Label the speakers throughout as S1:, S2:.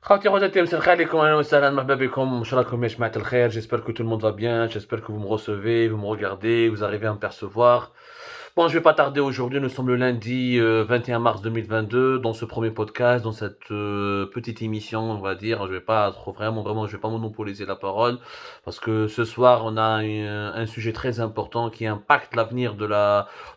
S1: خاوتي خواتاتي مساء عليكم اهلا وسهلا مرحبا بكم واش راكم يا جماعة الخير j'espère que tout le monde va bien j'espère que vous me recevez vous me regardez vous arrivez à me percevoir. Bon, je vais pas tarder aujourd'hui, nous sommes le lundi 21 mars 2022 dans ce premier podcast, dans cette petite émission, on va dire. Je vais pas trop vraiment, je vais pas monopoliser la parole parce que ce soir on a un sujet très important qui impacte l'avenir de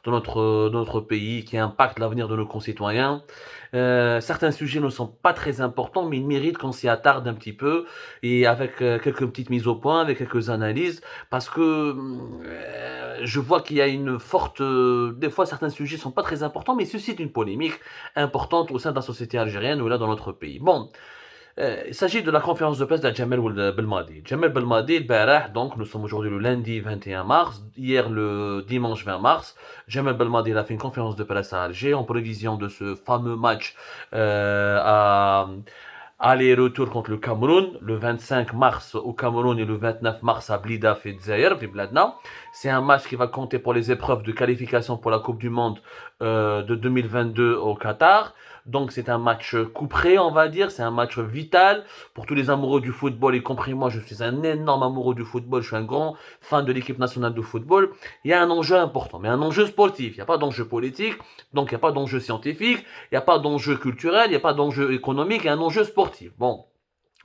S1: notre pays, qui impacte l'avenir de nos concitoyens. Certains sujets ne sont pas très importants, mais ils méritent qu'on s'y attarde un petit peu et avec quelques petites mises au point, avec quelques analyses, parce que je vois qu'il y a une forte... des fois, certains sujets ne sont pas très importants, mais suscitent une polémique importante au sein de la société algérienne ou là dans notre pays. Bon, il s'agit de la conférence de presse de Jamel Belmadi. Jamel Belmadi, le Barah, donc nous sommes aujourd'hui le lundi 21 mars, hier le dimanche 20 mars. Jamel Belmadi a fait une conférence de presse à Alger en prévision de ce fameux match à aller-retour contre le Cameroun, le 25 mars au Cameroun et le 29 mars à Blida et Dzaïr, Bladna. C'est un match qui va compter pour les épreuves de qualification pour la Coupe du Monde de 2022 au Qatar. Donc c'est un match couperé, on va dire, c'est un match vital pour tous les amoureux du football, y compris moi, je suis un énorme amoureux du football, je suis un grand fan de l'équipe nationale de football. Il y a un enjeu important, mais un enjeu sportif, il n'y a pas d'enjeu politique, donc il n'y a pas d'enjeu scientifique, il n'y a pas d'enjeu culturel, il n'y a pas d'enjeu économique, il y a un enjeu sportif. Bon,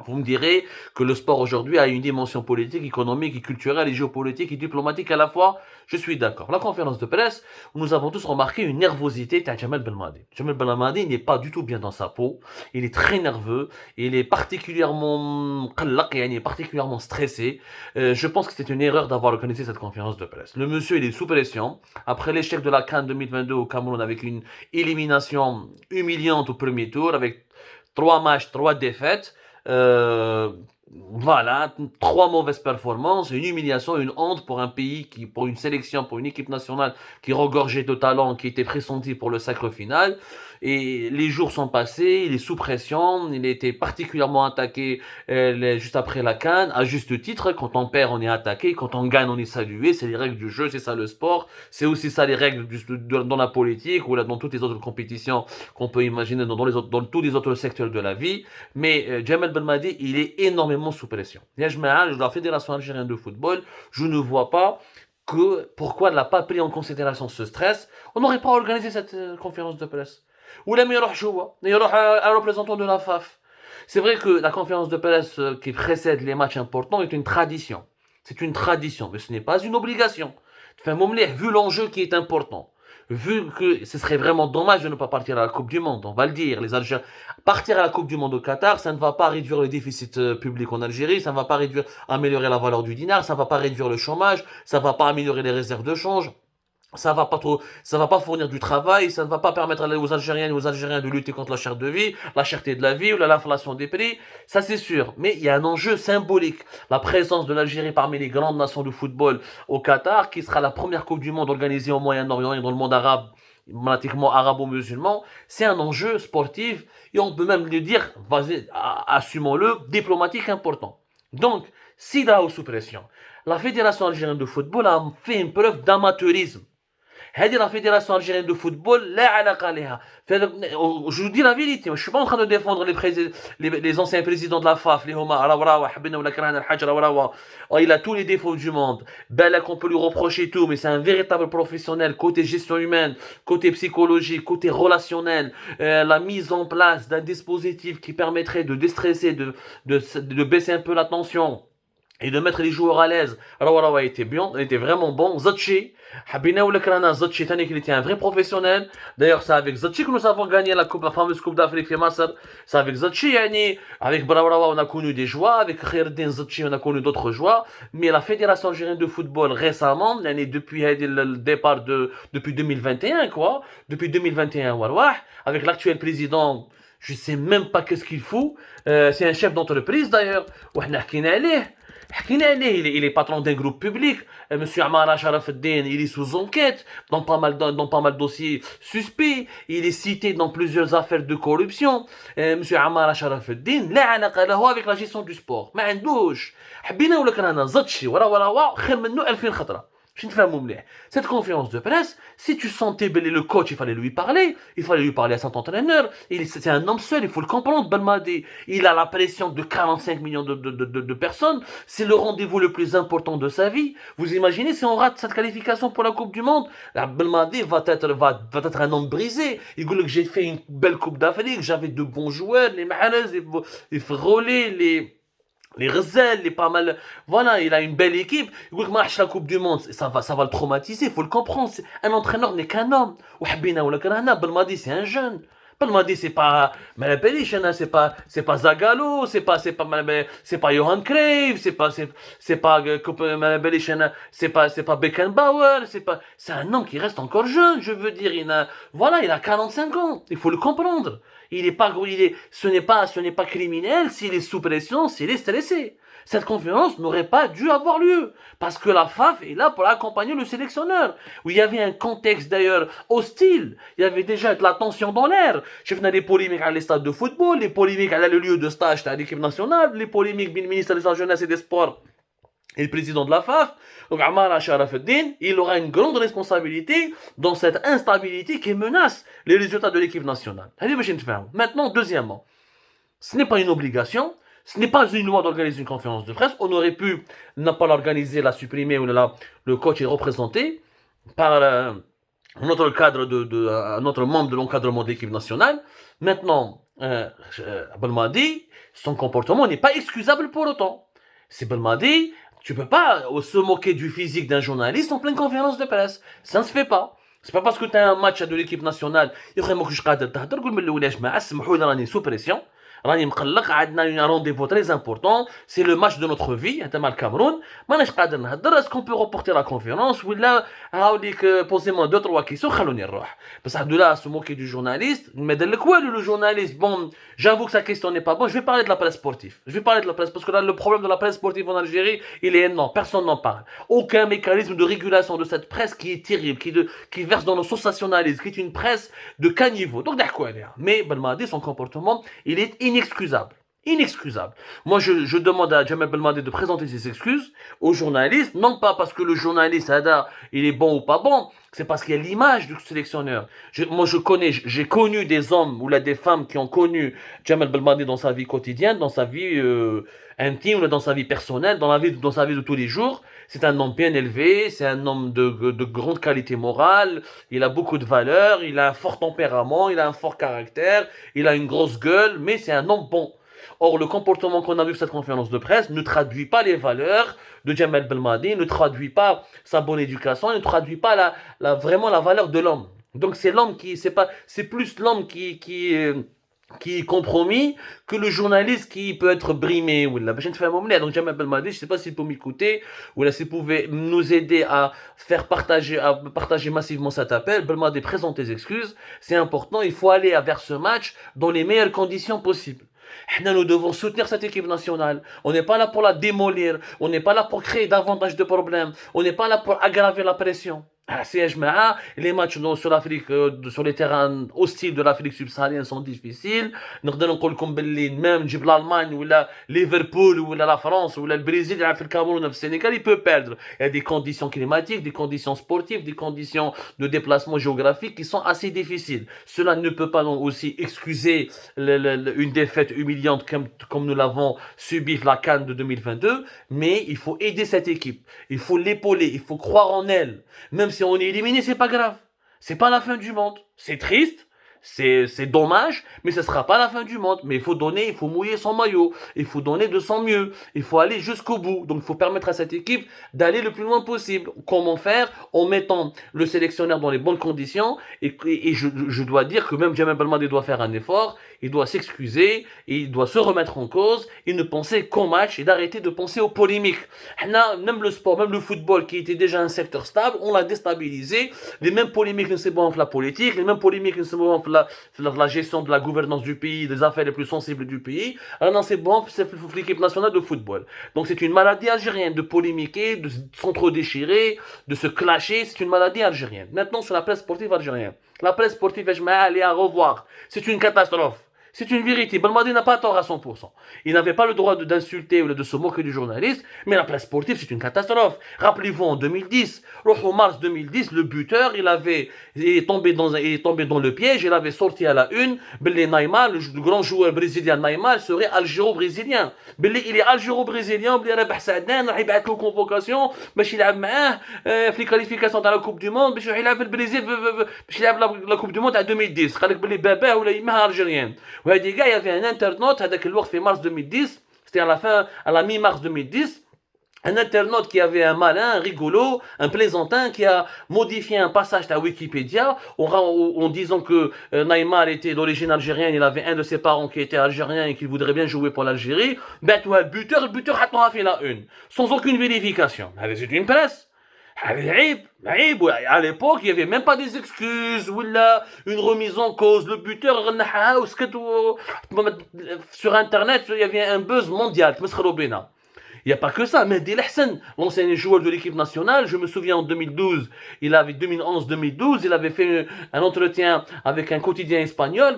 S1: vous me direz que le sport aujourd'hui a une dimension politique, économique, et culturelle, et géopolitique et diplomatique à la fois. Je suis d'accord. La conférence de presse, où nous avons tous remarqué une nervosité de Jamel Belmadi. Jamel Belmadi n'est pas du tout bien dans sa peau. Il est très nerveux. Il est particulièrement il est particulièrement stressé. Je pense que c'est une erreur d'avoir organisé cette conférence de presse. Le monsieur, il est sous pression. Après l'échec de la CAN 2022 au Cameroun avec une élimination humiliante au premier tour, avec 3 matchs, 3 défaites. Euh, voilà, 3 mauvaises performances, une humiliation, une honte pour un pays qui, pour une sélection, pour une équipe nationale qui regorgeait de talent, qui était pressenti pour le sacre final. Et les jours sont passés, il est sous pression, il a été particulièrement attaqué juste après la CAN, à juste titre. Quand on perd, on est attaqué, quand on gagne, on est salué. C'est les règles du jeu, c'est ça le sport, c'est aussi ça les règles dans la politique ou là, dans toutes les autres compétitions qu'on peut imaginer dans tous les autres secteurs de la vie. Mais Jamel Belmadi, il est énormément sous pression. La Fédération algérienne de football, je ne vois pas pourquoi elle n'a pas pris en considération ce stress. On n'aurait pas organisé cette conférence de presse. Ou là, il y aura un représentant de la FAF. C'est vrai que la conférence de presse qui précède les matchs importants est une tradition. C'est une tradition, mais ce n'est pas une obligation. Enfin, vu l'enjeu qui est important, vu que ce serait vraiment dommage de ne pas partir à la Coupe du Monde, on va le dire, les Algériens, partir à la Coupe du Monde au Qatar, ça ne va pas réduire le déficit public en Algérie, ça ne va pas améliorer la valeur du dinar, ça ne va pas réduire le chômage, ça ne va pas améliorer les réserves de change. Ça va pas fournir du travail, ça ne va pas permettre aux Algériennes et aux Algériens de lutter contre la cherté de vie, la cherté de la vie ou l'inflation des prix, ça c'est sûr. Mais il y a un enjeu symbolique. La présence de l'Algérie parmi les grandes nations de football au Qatar, qui sera la première Coupe du Monde organisée au Moyen-Orient et dans le monde arabe, pratiquement arabo-musulman, c'est un enjeu sportif et on peut même le dire, assumons-le, diplomatique important. Donc, si là sous pression, la Fédération algérienne de football a fait une preuve d'amateurisme. هذه la fédération algérienne de football لا علاقه لها. Je vous dis la vérité, je suis pas en train de défendre les anciens présidents de la FAF اللي هما راهو حبينا ولا كرهنا الحاج راهو il a tous les défauts du monde. Balak, on peut lui reprocher tout, mais c'est un véritable professionnel côté gestion humaine, côté psychologique, côté relationnel. La mise en place d'un dispositif qui permettrait de déstresser, de baisser un peu la tension et de mettre les joueurs à l'aise. Alors voilà, il était vraiment bon. Zotchi, Habina ou le Krana, Zotchi, il était un vrai professionnel. D'ailleurs, c'est avec Zotchi que nous avons gagné la fameuse Coupe d'Afrique Masr. C'est avec Zotchi, avec Brawarawa, on a connu des joies. Avec Khairdin Zotchi, on a connu d'autres joies. Mais la Fédération algérienne de football, récemment, depuis le départ depuis 2021, quoi. Depuis 2021, avec l'actuel président, je sais même pas qu'est-ce qu'il fout. C'est un chef d'entreprise d'ailleurs. Il est patron d'un groupe public. Monsieur Amara Sharafeddin, il est sous enquête dans pas mal de dossiers suspects. Il est cité dans plusieurs affaires de corruption. Monsieur Amara Sharafeddin, لا علاقة له avec la gestion du sport. ما عندوش. حبينا ولا كرهنا زطشي ورا خير منه 2000 خطرة. Cette conférence de presse, si tu sentais le coach, il fallait lui parler à son entraîneur. C'est un homme seul, il faut le comprendre. Belmadi, il a la pression de 45 millions de personnes. C'est le rendez-vous le plus important de sa vie. Vous imaginez si on rate cette qualification pour la Coupe du Monde, Belmadi va être un homme brisé. Il dit que j'ai fait une belle Coupe d'Afrique, j'avais de bons joueurs, les Mahrez, les Frolé, les Ghazal, les pas mal. Voilà, il a une belle équipe. Il dit que la Coupe du Monde, ça va le traumatiser, il faut le comprendre. Un entraîneur n'est qu'un homme. Belmadi, c'est un jeune. Belmadi, c'est pas Malapelish, c'est pas Zagallo, c'est pas Johan Cruyff, c'est pas Malapelish, c'est pas Beckenbauer, c'est un homme qui reste encore jeune, je veux dire, il a 45 ans, il faut le comprendre. Ce n'est pas criminel s'il est sous pression, s'il est stressé. Cette conférence n'aurait pas dû avoir lieu, parce que la FAF est là pour accompagner le sélectionneur, où il y avait un contexte d'ailleurs hostile, il y avait déjà de la tension dans l'air. Je faisais des polémiques à les stades de football, les polémiques à le lieu de stage de l'équipe nationale, les polémiques du ministre de la Jeunesse et des Sports et le président de la FAF. Donc Amara Sharafuddin, il aura une grande responsabilité dans cette instabilité qui menace les résultats de l'équipe nationale. Maintenant, deuxièmement, ce n'est pas une obligation. Ce n'est pas une loi d'organiser une conférence de presse. On aurait pu ne pas l'organiser, la supprimer, ou le coach est représenté par un autre cadre, un autre membre de l'encadrement de l'équipe nationale. Maintenant, Belmadi, son comportement n'est pas excusable pour autant. C'est Belmadi, tu peux pas se moquer du physique d'un journaliste en pleine conférence de presse. Ça ne se fait pas. C'est pas parce que tu as un match de l'équipe nationale, il y a sous pression. راني مقلق عندنا un rendez-vous très important c'est le match de notre vie انت مع الكاميرون ماناش قادر نهضر اسكو بو reporter la conférence ولا هاوليك posez-moi 2-3 questions خلوني نروح بصح de là à se moquer du journaliste ما دار لك والو le journaliste bon j'avoue que sa question n'est pas bonne je vais parler de la presse sportive parce que là le problème de la presse sportive en Algérie il est énorme personne n'en parle aucun mécanisme de régulation de cette presse qui est terrible qui verse dans le sensationnalisme qui est une presse de caniveau donc d'accord mais Belmadi son comportement il est inexcusable. Moi, je demande à Jamel Belmadi de présenter ses excuses aux journalistes, non pas parce que le journaliste, il est bon ou pas bon, c'est parce qu'il y a l'image du sélectionneur. J'ai connu des hommes ou là des femmes qui ont connu Jamel Belmadi dans sa vie quotidienne, dans sa vie intime, dans sa vie personnelle, dans sa vie de tous les jours. C'est un homme bien élevé, c'est un homme de grande qualité morale, il a beaucoup de valeurs, il a un fort tempérament, il a un fort caractère, il a une grosse gueule, mais c'est un homme bon. Or, le comportement qu'on a vu sur cette conférence de presse ne traduit pas les valeurs de Jamel Belmadi, ne traduit pas sa bonne éducation, ne traduit pas vraiment la valeur de l'homme. Donc c'est l'homme c'est plus l'homme qui est compromis que le journaliste qui peut être brimé ou là donc Jamel Belmadi je sais pas s'il peut m'écouter ou là s'il pouvait nous aider à partager massivement cet appel. Belmadi présente tes excuses, c'est important, il faut aller vers ce match dans les meilleures conditions possibles. Nous devons soutenir cette équipe nationale. On n'est pas là pour la démolir. On n'est pas là pour créer davantage de problèmes. On n'est pas là pour aggraver la pression. Les matchs sur l'Afrique, sur les terrains hostiles de l'Afrique subsaharienne sont difficiles. Nous devons même l'Allemagne ou Liverpool ou la France ou le Brésil, le Cameroun, le Sénégal, il peut perdre. Il y a des conditions climatiques, des conditions sportives, des conditions de déplacement géographique qui sont assez difficiles. Cela ne peut pas aussi excuser une défaite humiliante comme nous l'avons subi la CAN de 2022, mais il faut aider cette équipe. Il faut l'épauler, il faut croire en elle. Même si on est éliminé, c'est pas grave. C'est pas la fin du monde. C'est triste, c'est dommage, mais ce sera pas la fin du monde. Mais il faut mouiller son maillot. Il faut donner de son mieux. Il faut aller jusqu'au bout. Donc il faut permettre à cette équipe d'aller le plus loin possible. Comment faire? En mettant le sélectionneur dans les bonnes conditions. Et je dois dire que même Jamel Belmadi doit faire un effort. Il doit s'excuser. Il doit se remettre en cause. Et ne penser qu'au match et d'arrêter de penser aux polémiques. Même le sport, même le football qui était déjà un secteur stable, on l'a déstabilisé. Les mêmes polémiques ne se bon la politique. Les mêmes polémiques ne se bon la gestion de la gouvernance du pays, des affaires les plus sensibles du pays. Alors non, c'est bon, c'est l'équipe nationale de football. Donc c'est une maladie algérienne de polémiquer, de s'entre-déchirer, de se clasher. C'est une maladie algérienne. Maintenant sur la presse sportive algérienne. La presse sportive, elle est à revoir. C'est une catastrophe. C'est une vérité. Belmadi n'a pas tort à 100%. Il n'avait pas le droit d'insulter ou de se moquer du journaliste, mais la presse sportive, c'est une catastrophe. Rappelez-vous, en 2010, en mars 2010, le buteur, il est tombé dans le piège, il avait sorti à la une, Neymar, le grand joueur brésilien Neymar, serait algéro-brésilien. Il est algéro-brésilien, il a une convocation, il a les qualifications dans la Coupe du Monde, il a le Brésil, il a la Coupe du Monde en 2010. Il y a une algérienne. Il y avait un internaute, en mars 2010, c'était à la mi-mars 2010, un internaute qui avait un malin, un rigolo, un plaisantin qui a modifié un passage de Wikipédia en disant que Neymar était d'origine algérienne, il avait un de ses parents qui était algérien et qu'il voudrait bien jouer pour l'Algérie. Le buteur a fait la une, sans aucune vérification. C'est une presse. À l'époque, il n'y avait même pas des excuses ou une remise en cause. Le buteur, sur Internet, il y avait un buzz mondial. Il n'y a pas que ça. Mehdi Lahsen, l'ancien joueur de l'équipe nationale, je me souviens en 2011-2012, il avait fait un entretien avec un quotidien espagnol.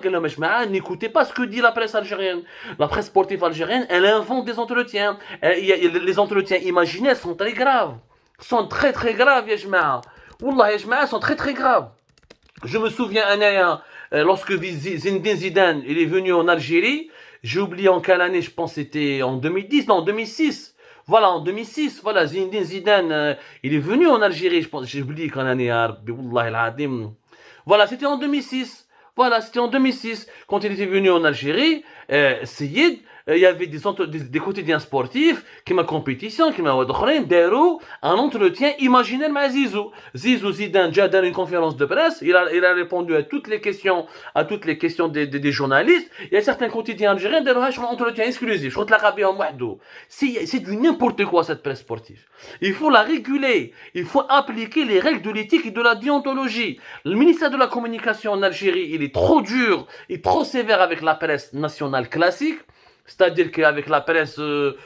S1: N'écoutez pas ce que dit la presse algérienne. La presse sportive algérienne, elle invente des entretiens. Les entretiens imaginaires sont très graves. Sont très très graves, Yajma'a. Wallah, Yajma'a, sont très très graves. Je me souviens, lorsque Zinedine Zidane il est venu en Algérie, j'ai oublié en quelle année, je pense c'était en 2010, non, en 2006. Voilà, en 2006, voilà, Zinedine Zidane, il est venu en Algérie, je pense, j'ai oublié quelle année, Wallah al-Adim. Voilà, c'était en 2006. Voilà, c'était en 2006, quand il était venu en Algérie, Seyid, il y avait des quotidiens sportifs qui m'a compétition, qui m'a d'Ero, un entretien imaginaire avec Zizou. Zizou Zidane déjà donné une conférence de presse, il a répondu à toutes les questions des journalistes. Il y a certains quotidiens algériens qui ont un entretien exclusif. C'est du n'importe quoi cette presse sportive. Il faut la réguler, il faut appliquer les règles de l'éthique et de la déontologie. Le ministère de la Communication en Algérie, il est trop dur et trop sévère avec la presse nationale classique. C'est-à-dire qu'avec la presse de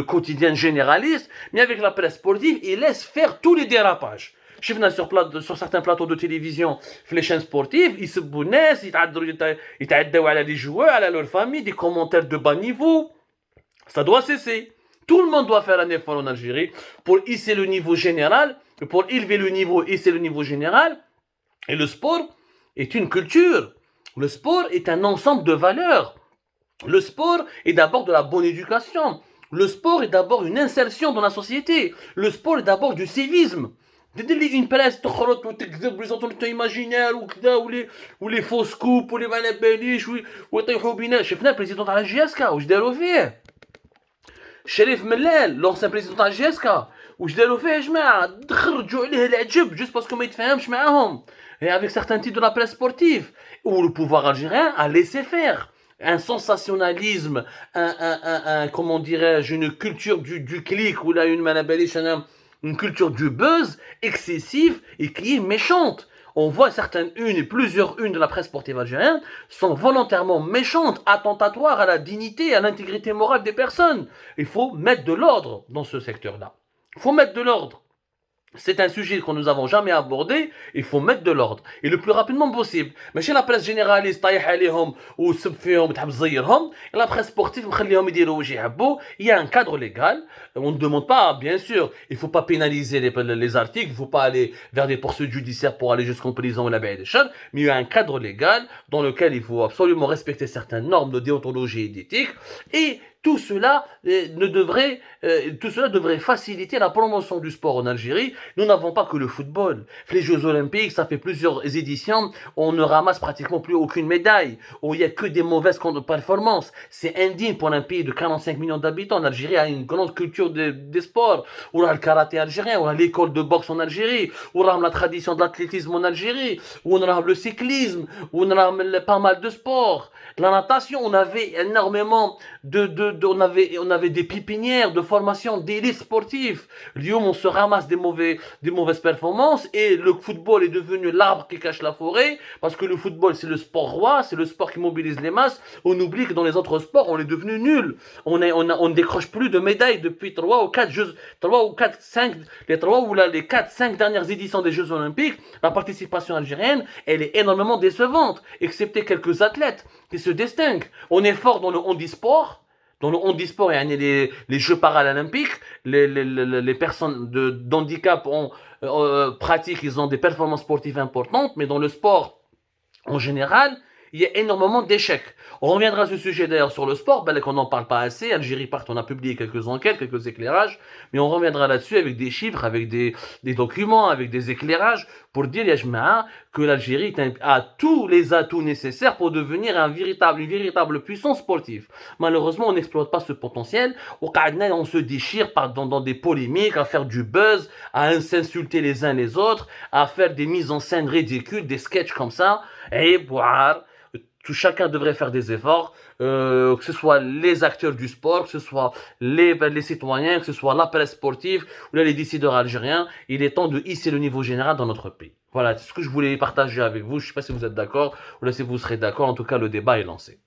S1: quotidien généraliste, mais avec la presse sportive, il laisse faire tous les dérapages. Je suis sur certains plateaux de télévision, les chaînes sportives, ils se bounissent, ils t'aident à les joueurs, à leur famille, des commentaires de bas niveau. Ça doit cesser. Tout le monde doit faire un effort en Algérie pour hisser le niveau général, pour élever le niveau, hisser le niveau général. Et le sport est une culture. Le sport est un ensemble de valeurs. Le sport est d'abord de la bonne éducation. Le sport est d'abord une insertion dans la société. Le sport est d'abord du civisme. Une presse les autorités imaginaires ou les fausses coupes ou les malabéliches ou شفنا البريزيدون تاع الجياسكا واش داروا فيه شريف ملال l'ancien président تاع الجياسكا واش داروا فيه يا جماعه خرجوا عليه العجب juste parce que ما يتفاهمش معاهم et avec certains titres de la presse sportive où le pouvoir algérien a laissé faire un sensationnalisme, comment dirais-je, une culture du clic ou là une culture du buzz excessive et qui est méchante. On voit certaines unes et plusieurs unes de la presse sportive algérienne sont volontairement méchantes, attentatoires à la dignité et à l'intégrité morale des personnes. Il faut mettre de l'ordre dans ce secteur-là. Il faut mettre de l'ordre. C'est un sujet que nous n'avons jamais abordé, il faut mettre de l'ordre, et le plus rapidement possible. Mais chez la presse généraliste, la presse sportive, il y a un cadre légal, on ne demande pas, bien sûr, il ne faut pas pénaliser les articles, il ne faut pas aller vers des poursuites judiciaires pour aller jusqu'en prison ou la baie des choses, mais il y a un cadre légal dans lequel il faut absolument respecter certaines normes de déontologie et d'éthique, et tout cela devrait faciliter la promotion du sport en Algérie. Nous n'avons pas que le football. Les Jeux Olympiques, ça fait plusieurs éditions, on ne ramasse pratiquement plus aucune médaille. Il n'y a que des mauvaises performances. C'est indigne pour un pays de 45 millions d'habitants. L'Algérie a une grande culture des sports. On a le karaté algérien, on a l'école de boxe en Algérie, on a la tradition de l'athlétisme en Algérie, on a le cyclisme, on a pas mal de sports. La natation, on avait énormément de on avait des pépinières de formation d'élite sportive. Lyon, on se ramasse des mauvaises performances et le football est devenu l'arbre qui cache la forêt parce que le football, c'est le sport roi, c'est le sport qui mobilise les masses. On oublie que dans les autres sports, on est devenu nul. On ne décroche plus de médailles depuis 3 ou 4 jeux, 3 ou 4, 5, les 4, 5 dernières éditions des Jeux Olympiques. La participation algérienne, elle est énormément décevante, excepté quelques athlètes qui se distinguent. On est fort dans le handisport. Dans le handisport, il y a les Jeux paralympiques, les personnes d'handicap pratiquent, ils ont des performances sportives importantes, mais dans le sport en général, il y a énormément d'échecs. On reviendra à ce sujet d'ailleurs sur le sport, ben, qu'on n'en parle pas assez. Algérie Part, on a publié quelques enquêtes, quelques éclairages, mais on reviendra là-dessus avec des chiffres, avec des documents, avec des éclairages, pour dire, Yajma'a, que l'Algérie a tous les atouts nécessaires pour devenir une véritable puissance sportive. Malheureusement, on n'exploite pas ce potentiel. On se déchire dans des polémiques, à faire du buzz, à s'insulter les uns les autres, à faire des mises en scène ridicules, des sketchs comme ça. Et boire, chacun devrait faire des efforts, que ce soit les acteurs du sport, que ce soit les citoyens, que ce soit la presse sportive ou les décideurs algériens. Il est temps de hisser le niveau général dans notre pays. Voilà, c'est ce que je voulais partager avec vous. Je ne sais pas si vous êtes d'accord ou là si vous serez d'accord. En tout cas, le débat est lancé.